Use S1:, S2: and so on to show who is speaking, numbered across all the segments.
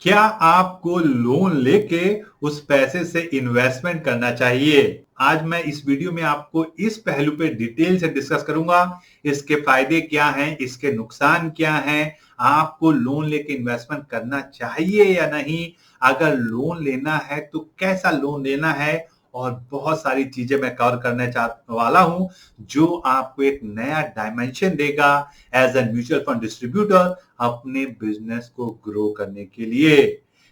S1: क्या आपको लोन लेके उस पैसे से इन्वेस्टमेंट करना चाहिए? आज मैं इस वीडियो में आपको इस पहलू पे डिटेल से डिस्कस करूंगा। इसके फायदे क्या हैं, इसके नुकसान क्या हैं, आपको लोन लेके इन्वेस्टमेंट करना चाहिए या नहीं, अगर लोन लेना है तो कैसा लोन लेना है, और बहुत सारी चीजें मैं कवर करने वाला हूं जो आपको एक नया डायमेंशन देगा as a mutual fund distributor अपने बिजनेस को ग्रो करने के लिए।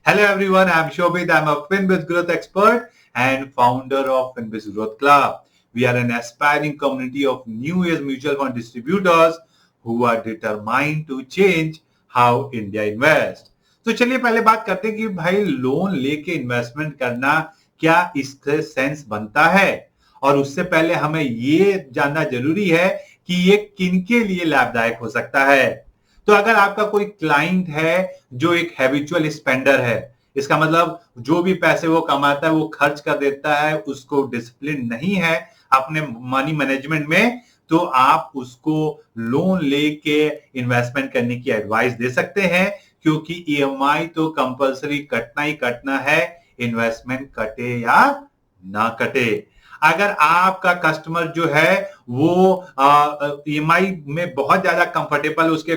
S1: Hello everyone, I am Shobhit, I am a Finbiz growth expert and founder of Finbiz Growth Club. We are an aspiring community of new age mutual fund distributors who are determined to change how India invests. तो चलिए पहले बात करते हैं कि भाई loan लेके investment करना क्या इससे सेंस बनता है, और उससे पहले हमें ये जानना जरूरी है कि ये किनके लिए लाभदायक हो सकता है। तो अगर आपका कोई क्लाइंट है जो एक हैबिचुअल स्पेंडर है, इसका मतलब जो भी पैसे वो कमाता है वो खर्च कर देता है, उसको डिसिप्लिन नहीं है अपने मनी मैनेजमेंट में, तो आप उसको लोन लेके इन्वेस्टमेंट करने की एडवाइस दे सकते हैं, क्योंकि ईएमआई तो कंपलसरी कटना ही कटना है, इन्वेस्टमेंट कटे या ना कटे। अगर आपका कस्टमर जो है वो ईएमआई में बहुत ज्यादा कंफर्टेबल, उसके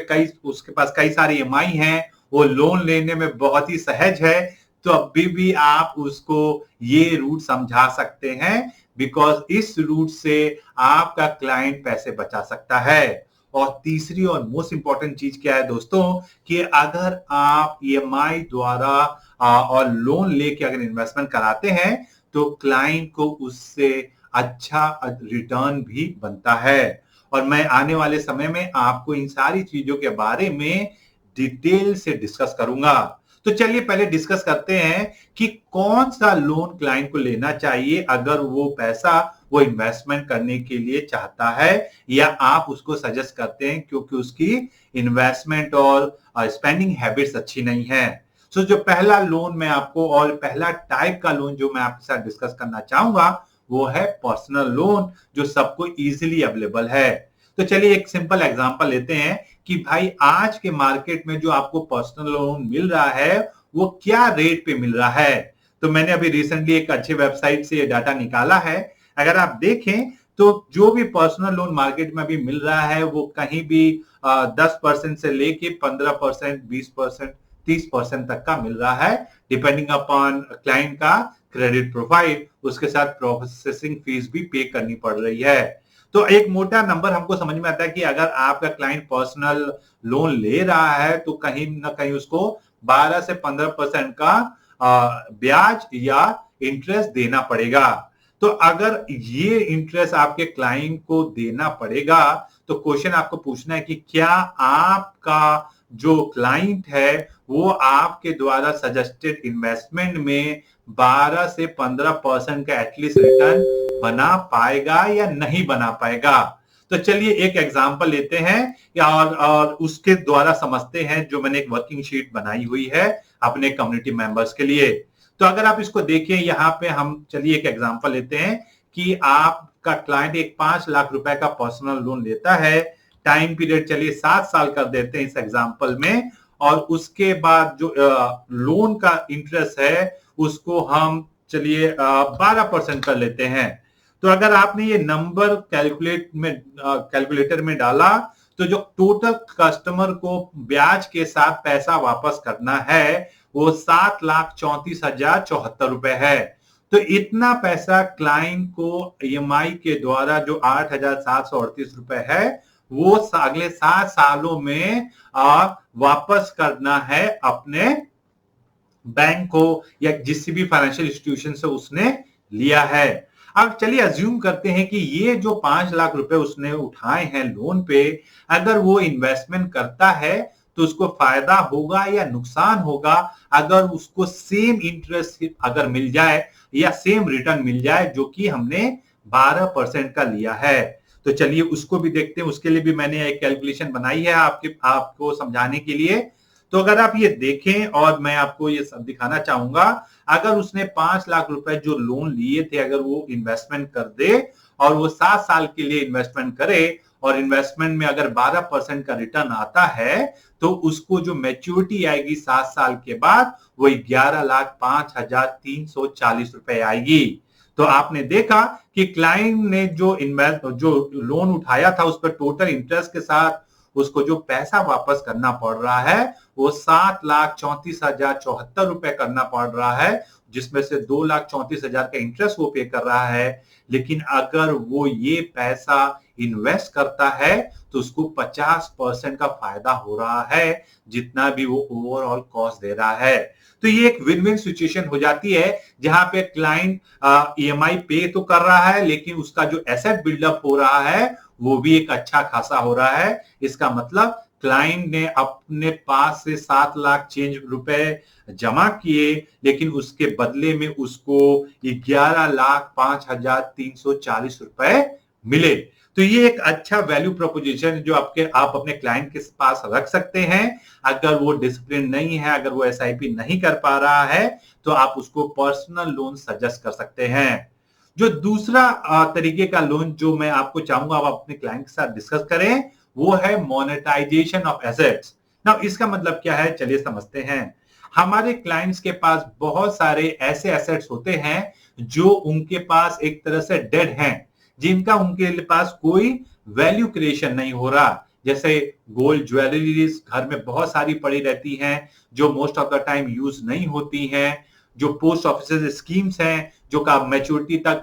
S1: पास कई सारी ईएमआई हैं, वो लोन लेने में बहुत ही सहज है, तो अभी भी आप उसको ये रूट समझा सकते हैं, बिकॉज इस रूट से आपका क्लाइंट पैसे बचा सकता है। और तीसरी और मोस्ट इंपॉर्टेंट चीज क्या है दोस्तों, कि अगर आप ईएमआई द्वारा और लोन लेके अगर इन्वेस्टमेंट कराते हैं तो क्लाइंट को उससे अच्छा रिटर्न भी बनता है। और मैं आने वाले समय में आपको इन सारी चीजों के बारे में डिटेल से डिस्कस करूंगा। तो चलिए पहले डिस्कस करते हैं कि कौन सा लोन क्लाइंट को लेना चाहिए अगर वो पैसा वो इन्वेस्टमेंट करने के लिए चाहता है, या आप उसको सजेस्ट करते हैं क्योंकि उसकी इन्वेस्टमेंट और स्पेंडिंग हैबिट्स अच्छी नहीं है। सो जो पहला लोन मैं आपको, और पहला टाइप का लोन जो मैं आपके साथ डिस्कस करना चाहूंगा, वो है पर्सनल लोन, जो सबको इजीली अवेलेबल है। तो चलिए एक सिंपल एग्जांपल लेते हैं कि भाई आज के मार्केट में जो आपको पर्सनल लोन मिल रहा है वो क्या रेट पे मिल रहा है। तो मैंने अभी रिसेंटली एक अच्छी वेबसाइट से ये डाटा निकाला है। अगर आप देखें तो जो भी पर्सनल लोन मार्केट में अभी मिल रहा है वो कहीं भी 10% से लेके 15%, 20%, 30% तक का मिल रहा है, डिपेंडिंग अपॉन क्लाइंट का क्रेडिट प्रोफाइल। उसके साथ प्रोसेसिंग फीस भी पे करनी पड़ रही है। तो एक मोटा नंबर हमको समझ में आता है कि अगर आपका क्लाइंट पर्सनल लोन ले रहा है तो कहीं ना कहीं उसको 12 से 15% का ब्याज या इंटरेस्ट देना पड़ेगा। तो अगर ये इंटरेस्ट आपके क्लाइंट को देना पड़ेगा, तो क्वेश्चन आपको पूछना है कि क्या आपका जो क्लाइंट है वो आपके द्वारा सजेस्टेड इन्वेस्टमेंट में 12 से 15% का एटलीस्ट रिटर्न बना पाएगा या नहीं बना पाएगा। तो चलिए एक एग्जांपल लेते हैं और उसके द्वारा समझते हैं, जो मैंने एक वर्किंग शीट बनाई हुई है अपने कम्युनिटी मेंबर्स के लिए। तो अगर आप इसको देखिए, यहाँ पे हम चलिए एक एग्जांपल लेते हैं कि आपका क्लाइंट एक 5 लाख रुपए का पर्सनल लोन लेता है। टाइम पीरियड चलिए 7 साल कर देते हैं इस एग्जांपल में, और उसके बाद जो लोन का इंटरेस्ट है उसको हम चलिए 12% कर लेते हैं। तो अगर आपने ये नंबर कैलकुलेटर में डाला तो जो टोटल कस्टमर को ब्याज के साथ पैसा वापस करना है वो 7,34,074 है। तो इतना पैसा क्लाइंट को ईएमआई के द्वारा जो 8,738 है वो अगले 7 सालों में वापस करना है अपने बैंक को या जिस भी फाइनेंशियल इंस्टीट्यूशन से उसने लिया है। अब चलिए अज्यूम करते हैं कि ये जो 5 लाख रुपए उसने उठाए हैं लोन पे, अगर वो इन्वेस्टमेंट करता है तो उसको फायदा होगा या नुकसान होगा अगर उसको सेम इंटरेस्ट अगर मिल जाए या सेम रिटर्न मिल जाए जो कि हमने 12% का लिया है। तो चलिए उसको भी देखते हैं। उसके लिए भी मैंने एक कैलकुलेशन बनाई है आपको समझाने के लिए। तो अगर आप ये देखें, और मैं आपको ये सब दिखाना चाहूंगा, अगर उसने 5 लाख रुपए जो लोन लिए थे अगर वो इन्वेस्टमेंट कर दे और वो 7 साल के लिए इन्वेस्टमेंट करे और इन्वेस्टमेंट में अगर 12% का रिटर्न आता है तो उसको जो मैच्योरिटी आएगी 7 साल के बाद वो 11,05,340 रुपए आएगी। तो आपने देखा कि क्लाइंट ने जो लोन उठाया था उस पर टोटल इंटरेस्ट के साथ उसको जो पैसा वापस करना पड़ रहा है वो 7,34,074 रुपए करना पड़ रहा है, जिसमें से 2,34,000 का इंटरेस्ट वो पे कर रहा है। लेकिन अगर वो ये पैसा इन्वेस्ट करता है तो उसको 50% का फायदा हो रहा है, जितना भी वो ओवरऑल कॉस्ट दे रहा है। तो ये एक विन विन सिचुएशन हो जाती है जहां पे क्लाइंट ईएमआई पे तो कर रहा है लेकिन उसका जो एसेट बिल्डअप हो रहा है वो भी एक अच्छा खासा हो रहा है। इसका मतलब क्लाइंट ने अपने पास से 7 लाख चेंज रुपए जमा किए लेकिन उसके बदले में उसको 11,05,340 रुपए मिले। तो ये एक अच्छा वैल्यू प्रोपोजिशन जो आप अपने क्लाइंट के पास रख सकते हैं। अगर वो डिसिप्लिन नहीं है, अगर वो एसआईपी नहीं कर पा रहा है तो आप उसको पर्सनल लोन सजेस्ट कर सकते हैं। जो दूसरा तरीके का लोन जो मैं आपको चाहूंगा आप अपने क्लाइंट के साथ डिस्कस करें वो है मोनेटाइजेशन ऑफ एसेट्स। नाउ इसका मतलब क्या है, चलिए समझते हैं। हमारे क्लाइंट्स के पास बहुत सारे ऐसे एसेट्स होते हैं जो उनके पास एक तरह से डेड हैं, जिनका उनके पास कोई वैल्यू क्रिएशन नहीं हो रहा। जैसे गोल्ड ज्वेलरीज घर में बहुत सारी पड़ी रहती हैं जो most of the time use नहीं होती हैं, जो पोस्ट ऑफिस स्कीम्स हैं जो का मैच्योरिटी तक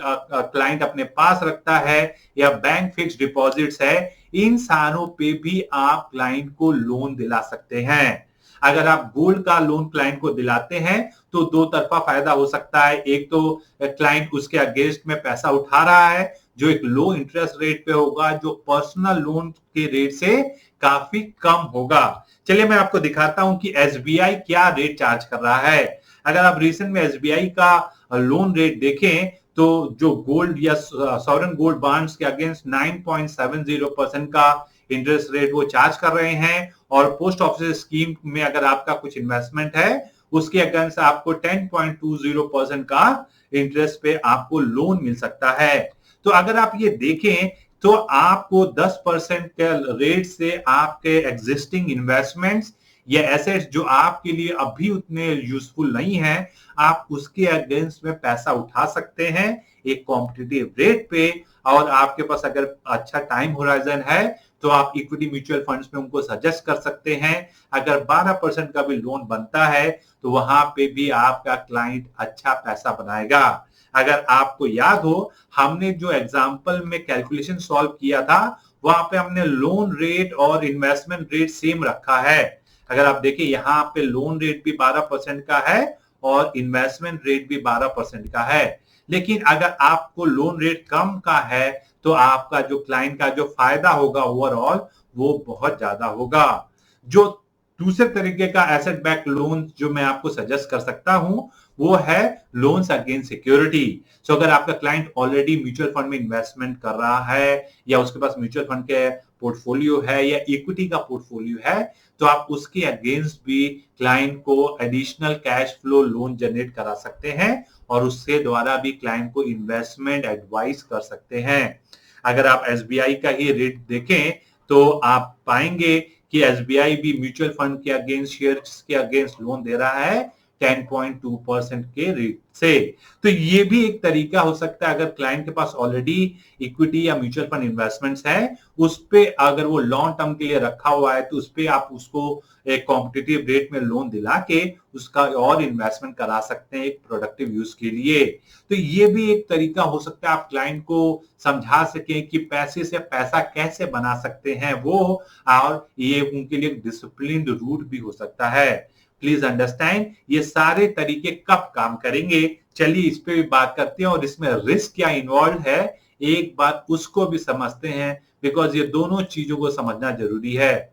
S1: क्लाइंट अपने पास रखता है, या बैंक फिक्स डिपॉजिट्स है, इन सारों पे भी आप क्लाइंट को लोन दिला सकते हैं। अगर आप गोल्ड का लोन क्लाइंट को दिलाते हैं तो दो तरफा फायदा हो सकता है। एक तो क्लाइंट उसके अगेंस्ट में पैसा उठा रहा है जो एक लो इंटरेस्ट रेट पे होगा, जो पर्सनल लोन के रेट से काफी कम होगा। चलिए मैं आपको दिखाता हूं कि एसबीआई क्या रेट चार्ज कर रहा है। अगर आप रिसेंट में एसबीआई का लोन रेट देखें तो जो गोल्ड या सॉवरेन गोल्ड बॉन्ड्स के अगेंस्ट 9.70% का इंटरेस्ट रेट वो चार्ज कर रहे हैं, और पोस्ट ऑफिस स्कीम में अगर आपका कुछ इन्वेस्टमेंट है उसके अगेंस्ट आपको 10.20% का इंटरेस्ट पे आपको लोन मिल सकता है। तो अगर आप ये देखें तो आपको 10% के रेट से आपके एग्जिस्टिंग इन्वेस्टमेंट्स या एसेट्स जो आपके लिए अभी उतने यूजफुल नहीं है, आप उसके अगेंस्ट में पैसा उठा सकते हैं एक कॉम्पिटिटिव रेट पे। और आपके पास अगर अच्छा टाइम होराइजन है तो आप इक्विटी म्यूचुअल फंड्स में उनको सजेस्ट कर सकते हैं। अगर 12% का भी लोन बनता है तो वहां पे भी आपका क्लाइंट अच्छा पैसा बनाएगा। अगर आपको याद हो हमने जो एग्जांपल में कैलकुलेशन सॉल्व किया था वहां पे हमने लोन रेट और इन्वेस्टमेंट रेट सेम रखा है। अगर आप देखिए यहाँ पे लोन रेट भी 12% का है और इन्वेस्टमेंट रेट भी 12% का है। लेकिन अगर आपको लोन रेट कम का है तो आपका जो क्लाइंट का जो फायदा होगा ओवरऑल वो बहुत ज्यादा होगा। जो दूसरे तरीके का एसेट बैक लोन जो मैं आपको सजेस्ट कर सकता हूं वो है लोन्स अगेंस्ट सिक्योरिटी। सो अगर आपका क्लाइंट ऑलरेडी म्यूचुअल फंड में इन्वेस्टमेंट कर रहा है या उसके पास म्यूचुअल फंड के पोर्टफोलियो है या इक्विटी का पोर्टफोलियो है तो आप उसके अगेंस्ट भी क्लाइंट को additional cash flow loan generate करा सकते हैं और उसके द्वारा भी क्लाइंट को इन्वेस्टमेंट एडवाइस कर सकते हैं। अगर आप एसबीआई का ही रेट देखें तो आप पाएंगे कि एसबीआई भी म्यूचुअल फंड के अगेंस्ट शेयर्स के अगेंस्ट लोन दे रहा है 10.2% के रेट से। तो ये भी एक तरीका हो सकता है, अगर क्लाइंट के पास ऑलरेडी इक्विटी या म्यूचुअल फंड इन्वेस्टमेंट्स है उस पे अगर वो लॉन्ग टर्म के लिए रखा हुआ है तो उस पे आप उसको एक कॉम्पिटिटिव रेट में लोन दिला के उसका और इन्वेस्टमेंट करा सकते हैं एक प्रोडक्टिव यूज के लिए। तो ये भी एक तरीका हो सकता है, आप क्लाइंट को समझा सकें कि पैसे से पैसा कैसे बना सकते हैं वो, और ये उनके लिए डिसिप्लिन्ड रूट भी हो सकता है। प्लीज अंडरस्टैंड ये सारे तरीके कब काम करेंगे, चलिए इस पे भी बात करते हैं और इसमें रिस्क क्या इन्वॉल्व है एक बात उसको भी समझते हैं, बिकॉज ये दोनों चीजों को समझना जरूरी है।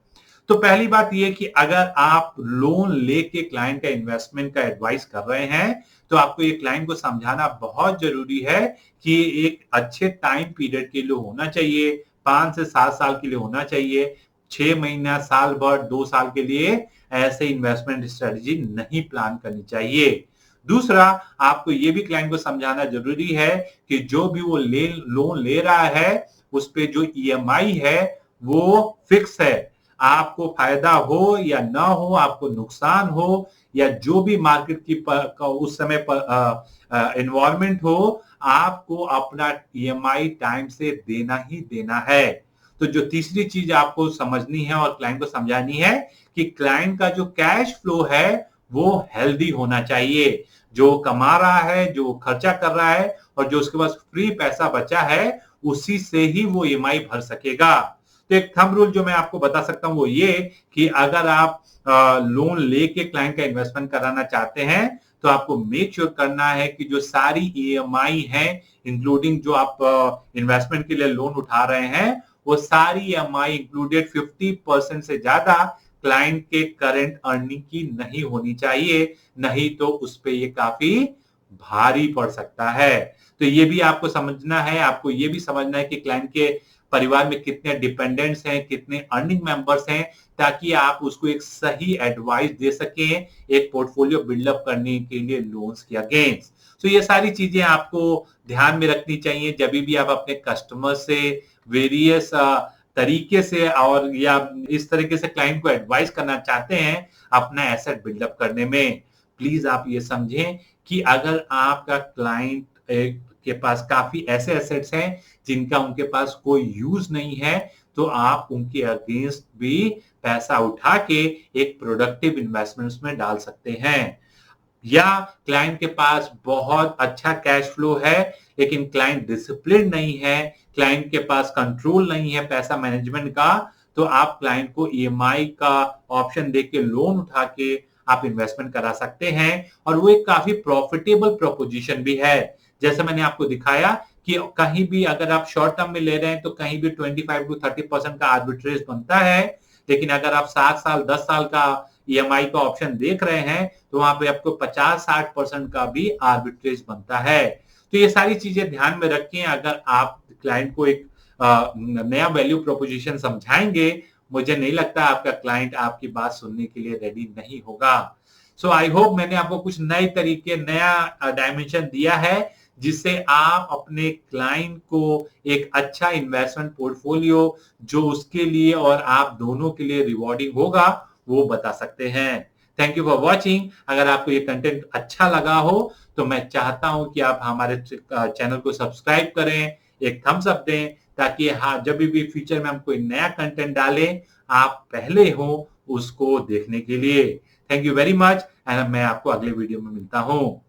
S1: तो पहली बात ये कि अगर आप लोन लेके क्लाइंट का इन्वेस्टमेंट का एडवाइस कर रहे हैं तो आपको ये क्लाइंट को समझाना बहुत जरूरी है कि एक अच्छे टाइम पीरियड के लिए होना चाहिए, 5 से 7 साल के लिए होना चाहिए, 6 महीना, साल भर, 2 साल के लिए ऐसे इन्वेस्टमेंट स्ट्रेटजी नहीं प्लान करनी चाहिए। दूसरा, आपको ये भी क्लाइंट को समझाना जरूरी है कि जो भी वो लोन ले रहा है उस पे जो ईएमआई है वो फिक्स है। आपको फायदा हो या ना हो, आपको नुकसान हो या जो भी मार्केट की उस समय पर एनवायरमेंट हो, आपको अपना ईएमआई टाइम से देना ही देना है। तो जो तीसरी चीज आपको समझनी है और क्लाइंट को समझानी है कि क्लाइंट का जो कैश फ्लो है वो हेल्दी होना चाहिए। जो कमा रहा है, जो खर्चा कर रहा है और जो उसके पास फ्री पैसा बचा है, उसी से ही वो ईएमआई भर सकेगा। तो एक थंब रूल जो मैं आपको बता सकता हूं वो ये कि अगर आप लोन लेके क्लाइंट का इन्वेस्टमेंट कराना चाहते हैं तो आपको मेक श्योर करना है कि जो सारी ईएमआई है, इंक्लूडिंग जो आप इन्वेस्टमेंट के लिए लोन उठा रहे हैं, वो सारी ईएमआई इंक्लूडेड 50% से ज्यादा क्लाइंट के करंट अर्निंग की नहीं होनी चाहिए, नहीं तो उस पे ये काफी भारी पड़ सकता है। तो ये भी आपको समझना है, आपको ये भी समझना है कि क्लाइंट के परिवार में कितने डिपेंडेंट्स हैं, कितने अर्निंग मेंबर्स हैं, ताकि आप उसको एक सही एडवाइस दे सकें एक पोर्टफोलियो बिल्डअप करने के लिए लोन्स के अगेंस्ट। तो ये सारी चीजें आपको ध्यान में रखनी चाहिए जब भी आप अपने कस्टमर से वेरियस तरीके से और या इस तरीके से क्लाइंट को एडवाइस करना चाहते हैं अपना एसेट बिल्डअप करने में। प्लीज आप ये समझें कि अगर आपका क्लाइंट के पास काफी ऐसे एसेट्स हैं जिनका उनके पास कोई यूज नहीं है, तो आप उनके अगेंस्ट भी पैसा उठा के एक प्रोडक्टिव इन्वेस्टमेंट्स में डाल सकते हैं। या क्लाइंट के पास बहुत अच्छा कैश फ्लो है लेकिन क्लाइंट डिसिप्लिन नहीं है, क्लाइंट के पास कंट्रोल नहीं है पैसा मैनेजमेंट का, तो आप क्लाइंट को ईएमआई का ऑप्शन देके लोन उठा के आप इन्वेस्टमेंट करा सकते हैं और वो एक काफी प्रॉफिटेबल प्रोपोजिशन भी है। जैसे मैंने आपको दिखाया कि कहीं भी अगर आप शॉर्ट टर्म में ले रहे हैं तो कहीं भी 25 to 30% का आर्बिट्रेज बनता है, लेकिन अगर आप 7 साल 10 साल का ईएमआई का ऑप्शन देख रहे हैं तो वहां पे आपको 50-60% का भी आर्बिट्रेज बनता है। तो ये सारी चीजें ध्यान में रखें। अगर आप क्लाइंट को एक नया वैल्यू प्रोपोजिशन समझाएंगे, मुझे नहीं लगता आपका क्लाइंट आपकी बात सुनने के लिए रेडी नहीं होगा। सो आई होप मैंने आपको कुछ नए तरीके, नया डायमेंशन दिया है जिससे आप अपने क्लाइंट को एक अच्छा इन्वेस्टमेंट पोर्टफोलियो जो उसके लिए और आप दोनों के लिए रिवॉर्डिंग होगा वो बता सकते हैं। Thank you for watching. अगर आपको ये कंटेंट अच्छा लगा हो तो मैं चाहता हूं कि आप हमारे चैनल को सब्सक्राइब करें, एक थम्स अप दें, ताकि हाँ जब भी फ्यूचर में हम कोई नया कंटेंट डालें आप पहले हो उसको देखने के लिए। Thank you very much and मैं आपको अगले वीडियो में मिलता हूं।